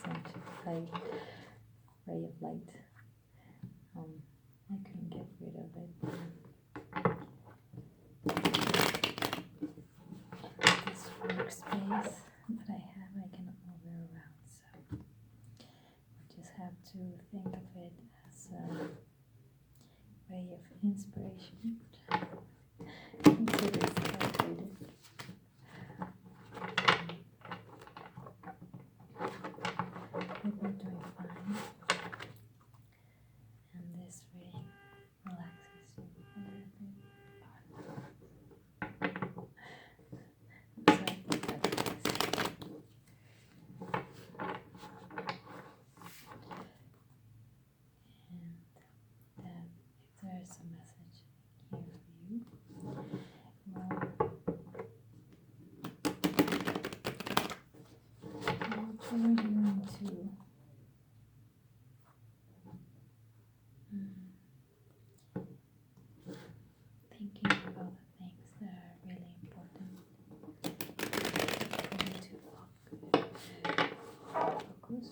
light, ray of light. I couldn't get rid of it. This workspace that I have, I cannot move it around, so I just have to think of it as a ray of inspiration. Until it's calculated. We've been doing fine, and this ray relaxes you a little bit. Sorry about that, guys. And that if there's a message here for you, well, what we're going to thinking about the things that are really important for you to focus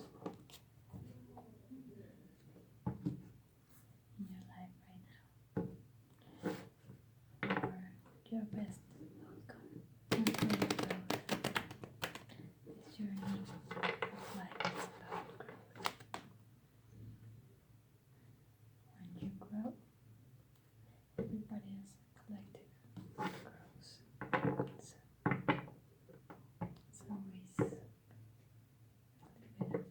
in your life right now for your best outcome and for your growth. This journey of life is about growth. When you grow, everybody as a collective grows. It's always a little bit of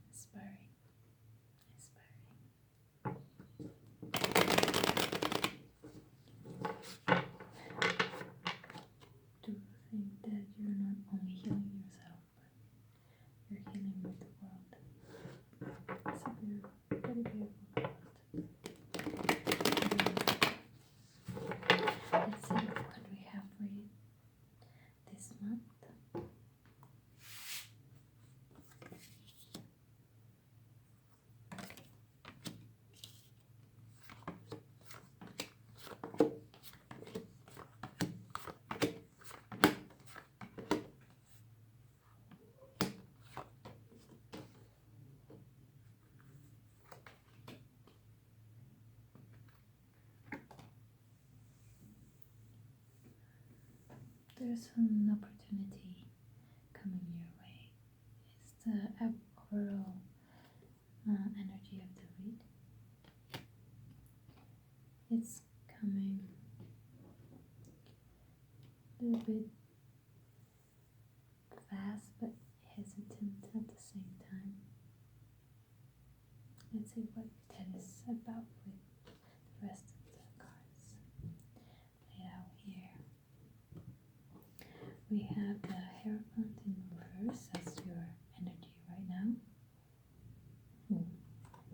inspiring. To think that you're not only healing yourself, but you're healing with the world. It's a beautiful, very beautiful world. Let's see what we have for you this month. There's an opportunity coming your way. It's the overall energy of the week. It's coming a little bit fast but hesitant at the same time. Let's see what that is about with the rest of the cards laid out here. We have the Hierophant in reverse, that's your energy right now. And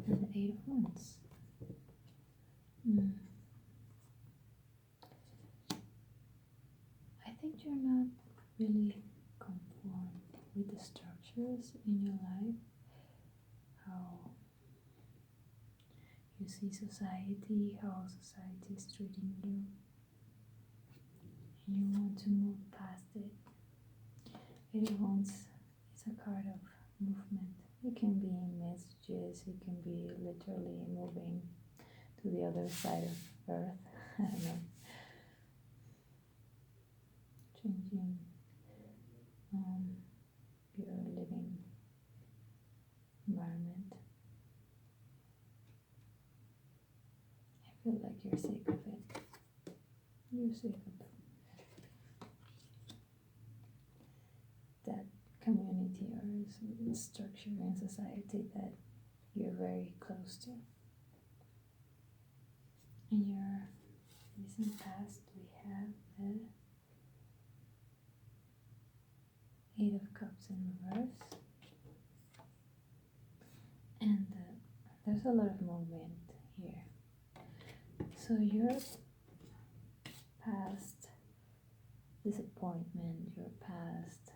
the Eight of Wands. I think you're not really conformed with the structures in your life, how you see society, how society is treating you, and you want to move past it. Eight of Wands is a card of movement. It can be messages, it can be literally moving to the other side of Earth. I don't know. Changing your living environment. I feel like you're sick of it. You're sick of that community or structure in society that you're very close to. In your recent past, we have the Eight of Cups in reverse, and there's a lot of movement here. So your past disappointment, your past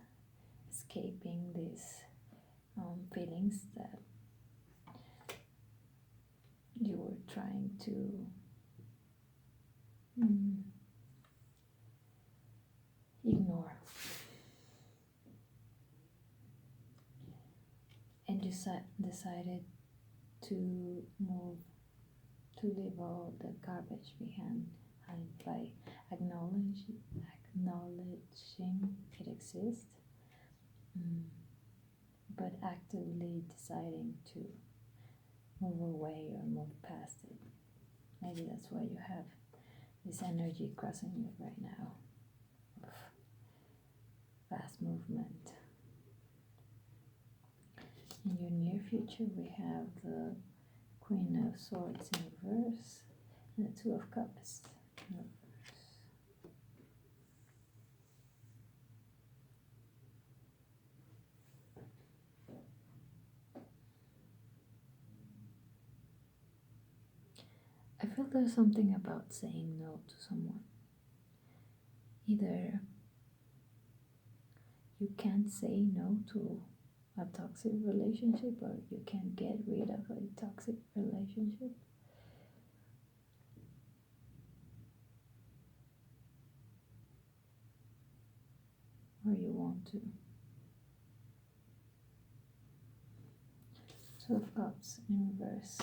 escaping these feelings that you were trying to ignore. And decided to move, to leave all the garbage behind by acknowledging it exists, but actively deciding to move away or move past it. Maybe that's why you have this energy crossing you right now of fast movement. In your near future, we have the Queen of Swords in reverse and the Two of Cups in reverse. I feel there's something about saying no to someone. Either you can't say no to a toxic relationship, or you can get rid of a toxic relationship. Or you want to. Two of Cups in reverse.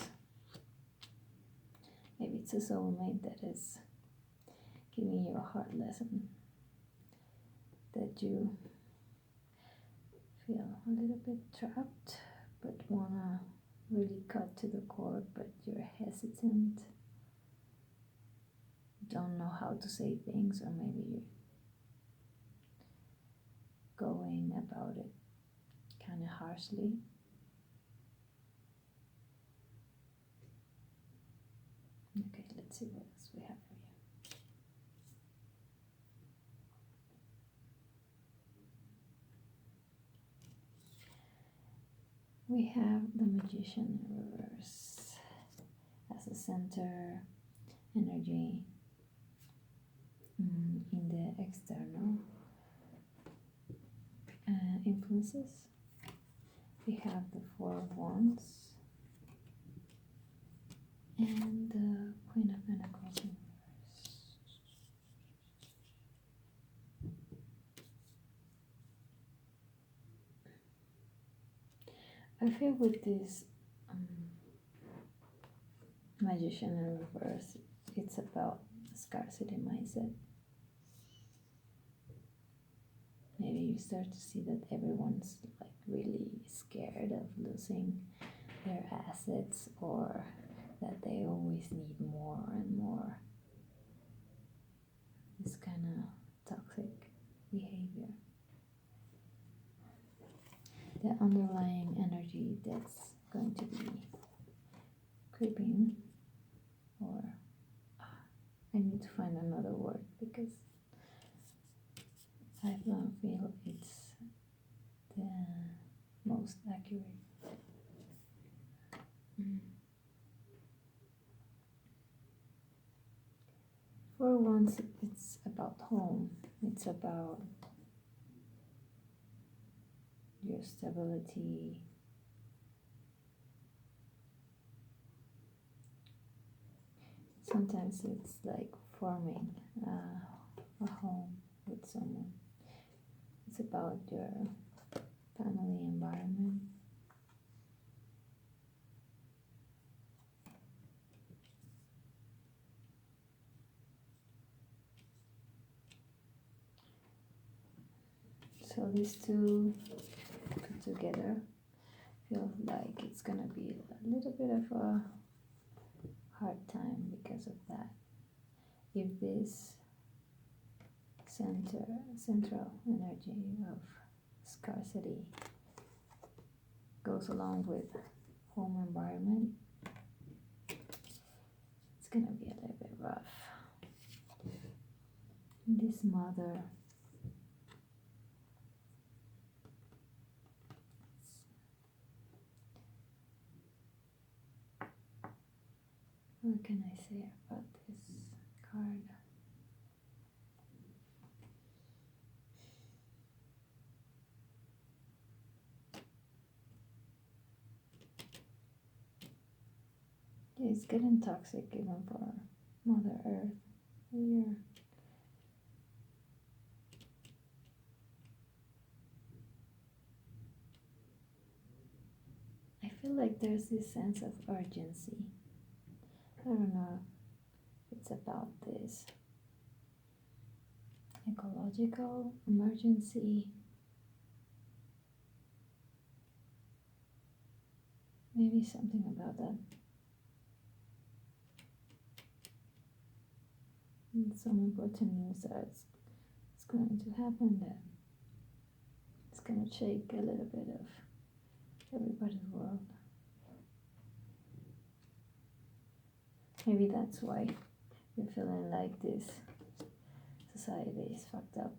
Maybe it's a soulmate that is giving you a hard lesson, that you feel a little bit trapped, but wanna really cut to the core, but you're hesitant, don't know how to say things, or maybe you're going about it kind of harshly. Okay, let's see what else we have for you. We have the Magician in reverse as a center energy in the external influences. We have the Four of Wands and the Queen of Pentacles in reverse. I feel with this Magician in reverse, it's about scarcity mindset. Maybe you start to see that everyone's like really scared of losing their assets, or that they always need more and more. This kind of toxic behavior. The underlying energy that's going to be creeping, or I need to find another word because I don't feel it's the most accurate. For once, it's about home. It's about your stability. Sometimes it's like forming a home with someone. It's about your family environment. So these two put together feels like it's gonna be a little bit of a hard time because of that. If this central energy of scarcity goes along with home environment, it's gonna be a little bit rough. This mother, what can I say about this card? Yeah, it's getting toxic even for Mother Earth. We're feel like there's this sense of urgency. I don't know if it's about this ecological emergency. Maybe something about that. And some important news that it's going to happen that it's going to shake a little bit of everybody's world. Maybe that's why you're feeling like this society is fucked up.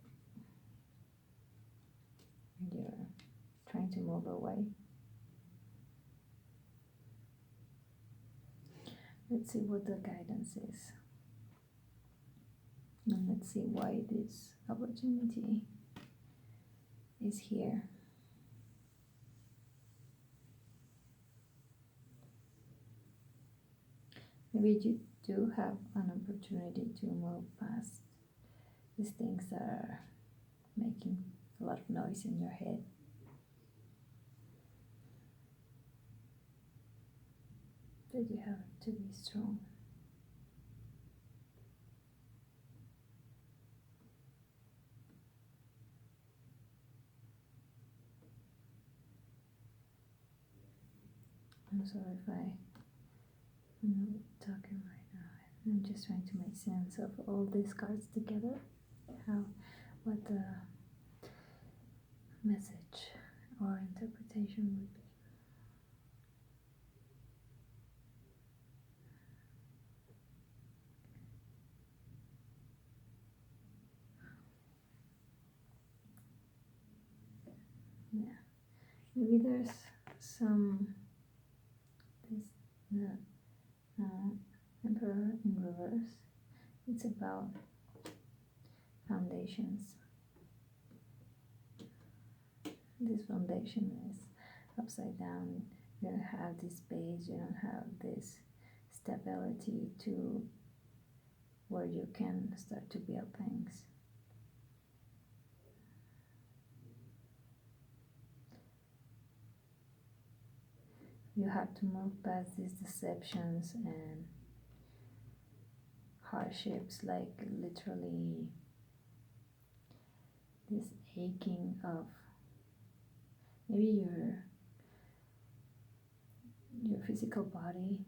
And you're trying to move away. Let's see what the guidance is. And let's see why this opportunity is here. Maybe you do have an opportunity to move past these things that are making a lot of noise in your head. But you have to be strong. I'm sorry if I'm not talking right now. I'm just trying to make sense of all these cards together. What the message or interpretation would be. Yeah, maybe there's some the Emperor in reverse. It's about foundations. This foundation is upside down. You don't have this base, you don't have this stability to where you can start to build things. You have to move past these deceptions and hardships, like literally this aching of maybe your physical body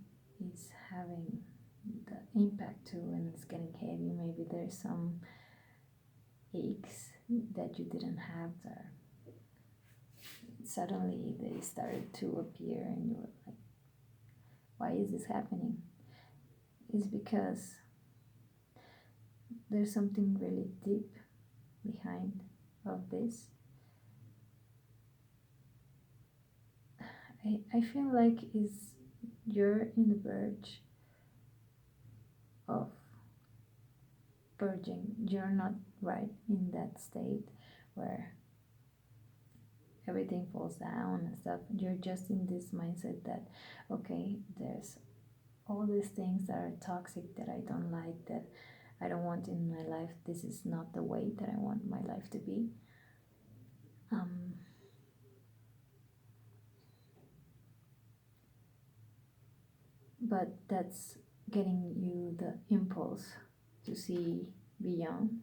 is having the impact too, and it's getting heavy. Maybe there's some aches that you didn't have there. Suddenly they started to appear, and you were like, why is this happening? It's because there's something really deep behind of this. I feel like you're in the verge of purging. You're not right in that state where everything falls down and stuff. You're just in this mindset that, okay, there's all these things that are toxic that I don't like, that I don't want in my life. This is not the way that I want my life to be. But that's getting you the impulse to see beyond,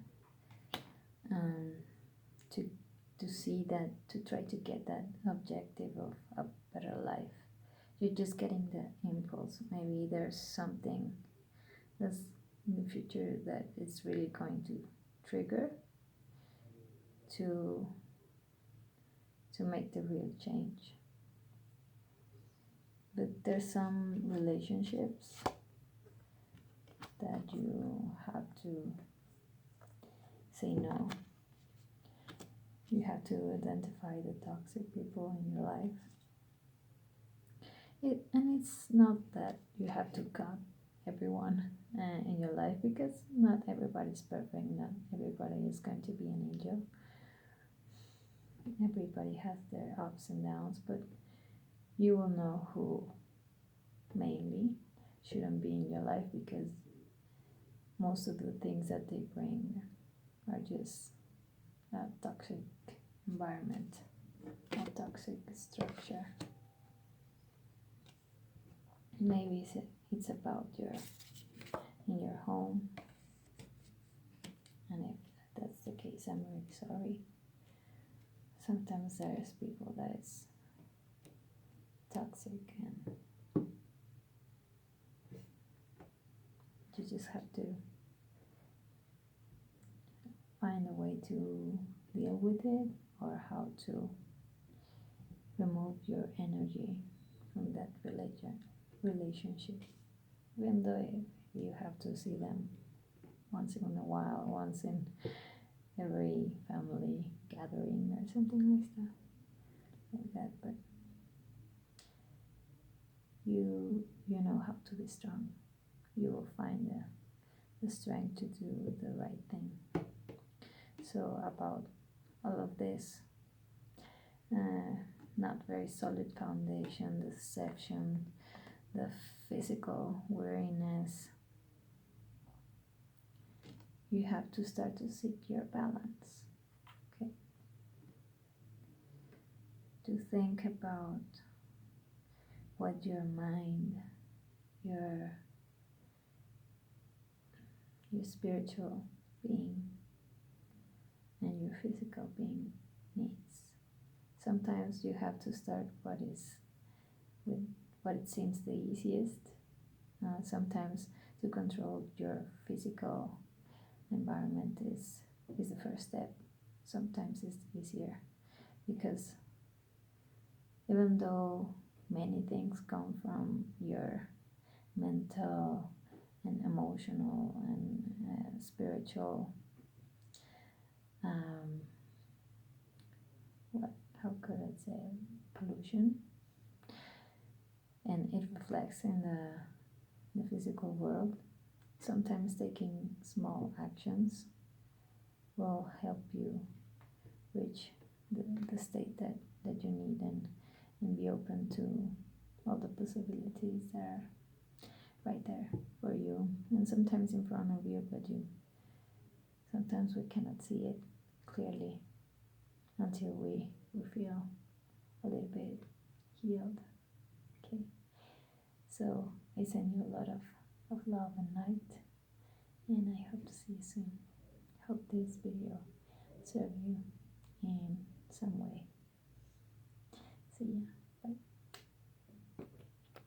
to see that, to try to get that objective of a better life. You're just getting the impulse. Maybe there's something that's in the future that is really going to trigger to make the real change. But there's some relationships that you have to say no. You have to identify the toxic people in your life. And it's not that you have to cut everyone in your life, because not everybody's perfect. Not everybody is going to be an angel. Everybody has their ups and downs, but you will know who mainly shouldn't be in your life, because most of the things that they bring are just a toxic environment, a toxic structure. maybe it's about in your home, and if that's the case, I'm really sorry. Sometimes there's people that is toxic, and you just have to find a way to deal with it, or how to remove your energy from that relationship, even though you have to see them once in a while, once in every family gathering or something like that, but you know how to be strong. You will find the strength to do the right thing. So about all of this, not very solid foundation, the deception, the physical weariness, you have to start to seek your balance. Okay, to think about what your mind, your spiritual being, and your physical being needs. Sometimes you have to start with what it seems the easiest. Sometimes to control your physical environment is the first step. Sometimes it's easier, because even though many things come from your mental and emotional and spiritual, how could I say, pollution, and it reflects in the physical world. Sometimes taking small actions will help you reach the state that you need, and be open to all the possibilities that are right there for you, and sometimes in front of you, but sometimes we cannot see it clearly until we feel a little bit healed. Okay, so I send you a lot of love and light, and I hope to see you soon. Hope this video served you in some way. See ya.